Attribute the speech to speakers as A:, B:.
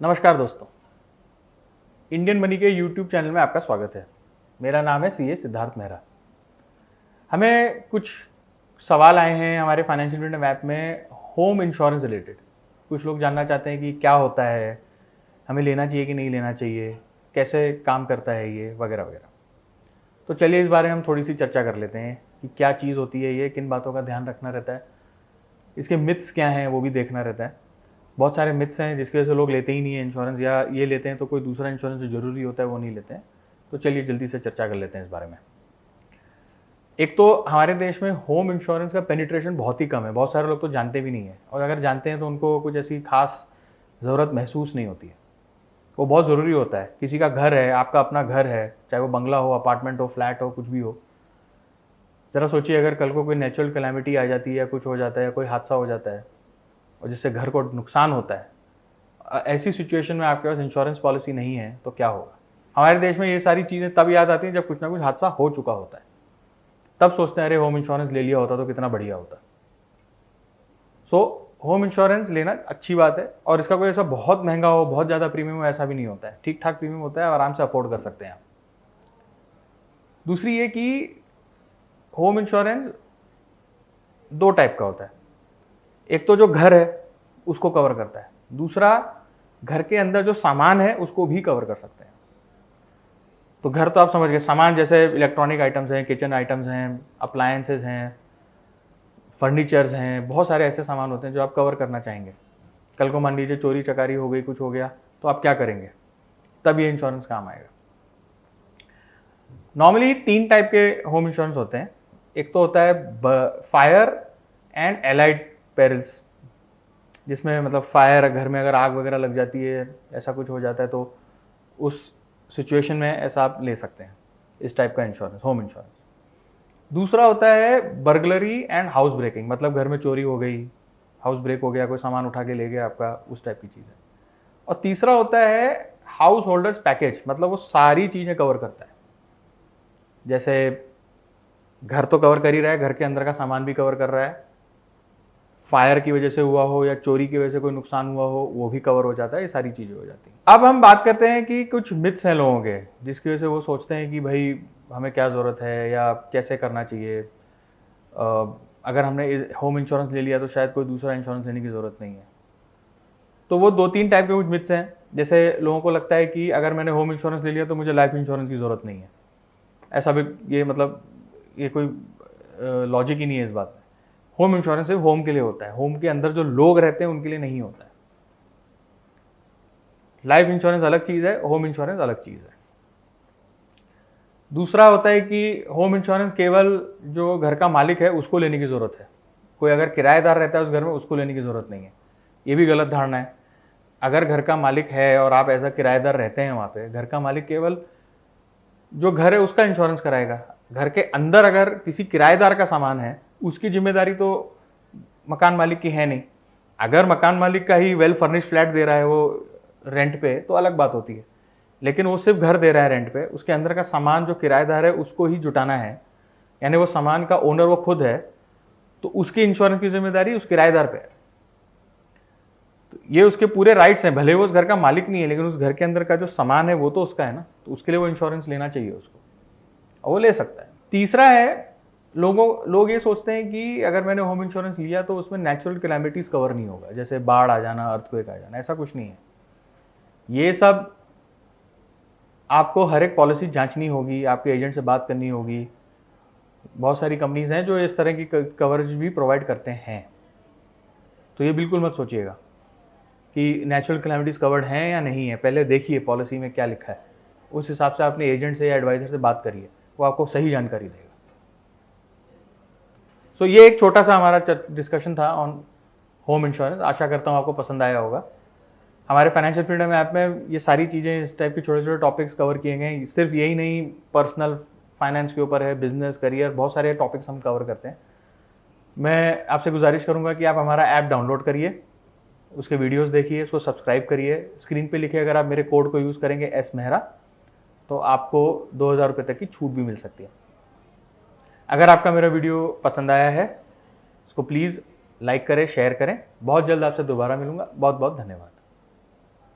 A: नमस्कार दोस्तों, Indian money के यूट्यूब चैनल में आपका स्वागत है। मेरा नाम है सीए सिद्धार्थ मेहरा। हमें कुछ सवाल आए हैं हमारे फाइनेंशियल फ्रीडम ऐप में होम इंश्योरेंस रिलेटेड। कुछ लोग जानना चाहते हैं कि क्या होता है, हमें लेना चाहिए कि नहीं लेना चाहिए, कैसे काम करता है ये वगैरह वगैरह। तो चलिए इस बारे में हम थोड़ी सी चर्चा कर लेते हैं कि क्या चीज़ होती है ये, किन बातों का ध्यान रखना रहता है, इसके मिथ्स क्या हैं वो भी देखना रहता है। बहुत सारे मिथ्स हैं जिसकी वजह से लोग लेते ही नहीं है इंश्योरेंस, या ये लेते हैं तो कोई दूसरा इंश्योरेंस जो ज़रूरी होता है वो नहीं लेते हैं। तो चलिए जल्दी से चर्चा कर लेते हैं इस बारे में। एक तो हमारे देश में होम इंश्योरेंस का पेनिट्रेशन बहुत ही कम है, बहुत सारे लोग तो जानते भी नहीं है, और अगर जानते हैं तो उनको कुछ ऐसी खास ज़रूरत महसूस नहीं होती है। वो बहुत ज़रूरी होता है। किसी का घर है, आपका अपना घर है, चाहे वो बंगला हो, अपार्टमेंट हो, फ्लैट हो, कुछ भी हो। ज़रा सोचिए अगर कल को कोई नेचुरल कैलामिटी आ जाती है या कुछ हो जाता है या कोई हादसा हो जाता है और जिससे घर को नुकसान होता है, ऐसी सिचुएशन में आपके पास इंश्योरेंस पॉलिसी नहीं है तो क्या होगा। हमारे देश में ये सारी चीज़ें तब याद आती हैं जब कुछ ना कुछ हादसा हो चुका होता है, तब सोचते हैं अरे होम इंश्योरेंस ले लिया होता तो कितना बढ़िया होता। सो होम इंश्योरेंस लेना अच्छी बात है, और इसका कोई ऐसा बहुत महंगा हो, बहुत ज़्यादा प्रीमियम हो, ऐसा भी नहीं होता है। ठीक ठाक प्रीमियम होता है, आराम से अफोर्ड कर सकते हैं आप। दूसरी ये कि होम इंश्योरेंस दो टाइप का होता है। एक तो जो घर है उसको कवर करता है, दूसरा घर के अंदर जो सामान है उसको भी कवर कर सकते हैं। तो घर तो आप समझ गए, सामान जैसे इलेक्ट्रॉनिक आइटम्स हैं, किचन आइटम्स हैं, अप्लायंसेस हैं, फर्नीचर्स हैं, बहुत सारे ऐसे सामान होते हैं जो आप कवर करना चाहेंगे। कल को मान लीजिए चोरी चकारी हो गई, कुछ हो गया, तो आप क्या करेंगे, तब ये इंश्योरेंस काम आएगा। नॉर्मली 3 टाइप के होम इंश्योरेंस होते हैं। एक तो होता है फायर एंड एलाइड पेरिल्स, जिसमें मतलब फायर, घर में अगर आग वगैरह लग जाती है, ऐसा कुछ हो जाता है, तो उस सिचुएशन में ऐसा आप ले सकते हैं इस टाइप का इंश्योरेंस, होम इंश्योरेंस। दूसरा होता है बर्गलरी एंड हाउस ब्रेकिंग, मतलब घर में चोरी हो गई, हाउस ब्रेक हो गया, कोई सामान उठा के ले गया आपका, उस टाइप की चीज़ है। और तीसरा होता है हाउस होल्डर्स पैकेज, मतलब वो सारी चीज़ें कवर करता है। जैसे घर तो कवर कर ही रहा है, घर के अंदर का सामान भी कवर कर रहा है, फायर की वजह से हुआ हो या चोरी की वजह से कोई नुकसान हुआ हो वो भी कवर हो जाता है, ये सारी चीज़ें हो जाती हैं। अब हम बात करते हैं कि कुछ मिथ्स हैं लोगों के, जिसकी वजह से वो सोचते हैं कि भाई हमें क्या ज़रूरत है या कैसे करना चाहिए। अगर हमने होम इंश्योरेंस ले लिया तो शायद कोई दूसरा इंश्योरेंस लेने की ज़रूरत नहीं है। तो वो 2-3 टाइप के कुछ मिथ्स हैं। जैसे लोगों को लगता है कि अगर मैंने होम इंश्योरेंस ले लिया तो मुझे लाइफ इंश्योरेंस की ज़रूरत नहीं है। ऐसा भी, ये मतलब ये कोई लॉजिक ही नहीं है इस बात में। होम इंश्योरेंस सिर्फ होम के लिए होता है, होम के अंदर जो लोग रहते हैं उनके लिए नहीं होता है। लाइफ इंश्योरेंस अलग चीज़ है, होम इंश्योरेंस अलग चीज़ है। दूसरा होता है कि होम इंश्योरेंस केवल जो घर का मालिक है उसको लेने की ज़रूरत है। कोई अगर किराएदार रहता है उस घर में, उसको लेने की ज़रूरत नहीं है। ये भी गलत धारणा है। अगर घर का मालिक है और आप एज अ किराएदार रहते हैं वहाँ पे, घर का मालिक केवल जो घर है उसका इंश्योरेंस कराएगा। घर के अंदर अगर किसी किराएदार का सामान है, उसकी जिम्मेदारी तो मकान मालिक की है नहीं। अगर मकान मालिक का ही वेल फर्निश्ड फ्लैट दे रहा है वो रेंट पे, तो अलग बात होती है। लेकिन वो सिर्फ घर दे रहा है रेंट पे, उसके अंदर का सामान जो किराएदार है उसको ही जुटाना है, यानी वो सामान का ओनर वो खुद है, तो उसकी इंश्योरेंस की जिम्मेदारी उस किराएदार पे है। तो ये उसके पूरे राइट्स हैं, भले वो उस घर का मालिक नहीं है, लेकिन उस घर के अंदर का जो सामान है वो तो उसका है ना, तो उसके लिए वो इंश्योरेंस लेना चाहिए उसको, और वो ले सकता है। तीसरा है, लोग ये सोचते हैं कि अगर मैंने होम इंश्योरेंस लिया तो उसमें नेचुरल कैलामिटीज कवर नहीं होगा, जैसे बाढ़ आ जाना, अर्थक्वेक आ जाना। ऐसा कुछ नहीं है। ये सब आपको हर एक पॉलिसी जांचनी होगी, आपके एजेंट से बात करनी होगी। बहुत सारी कंपनीज हैं जो इस तरह की कवरेज भी प्रोवाइड करते हैं। तो ये बिल्कुल मत सोचिएगा कि नेचुरल कैलामिटीज कवर्ड हैं या नहीं है। पहले देखिए पॉलिसी में क्या लिखा है, उस हिसाब से अपने एजेंट से या एडवाइजर से बात करिए, वो आपको सही जानकारी देगा। सो ये एक छोटा सा हमारा डिस्कशन था ऑन होम इंश्योरेंस। आशा करता हूँ आपको पसंद आया होगा। हमारे फाइनेंशियल फ्रीडम ऐप में ये सारी चीज़ें, इस टाइप के छोटे छोटे टॉपिक्स कवर किए गए हैं। सिर्फ यही नहीं, पर्सनल फाइनेंस के ऊपर है, बिजनेस, करियर, बहुत सारे टॉपिक्स हम कवर करते हैं। मैं आपसे गुजारिश करूंगा कि आप हमारा ऐप डाउनलोड करिए, उसके वीडियोस देखिए, उसको सब्सक्राइब करिए। स्क्रीन पे लिखे अगर आप मेरे कोड को यूज़ करेंगे एस मेहरा, तो आपको 2,000 रुपये तक की छूट भी मिल सकती है। अगर आपका मेरा वीडियो पसंद आया है, इसको प्लीज़ लाइक करें, शेयर करें। बहुत जल्द आपसे दोबारा मिलूंगा। बहुत बहुत धन्यवाद।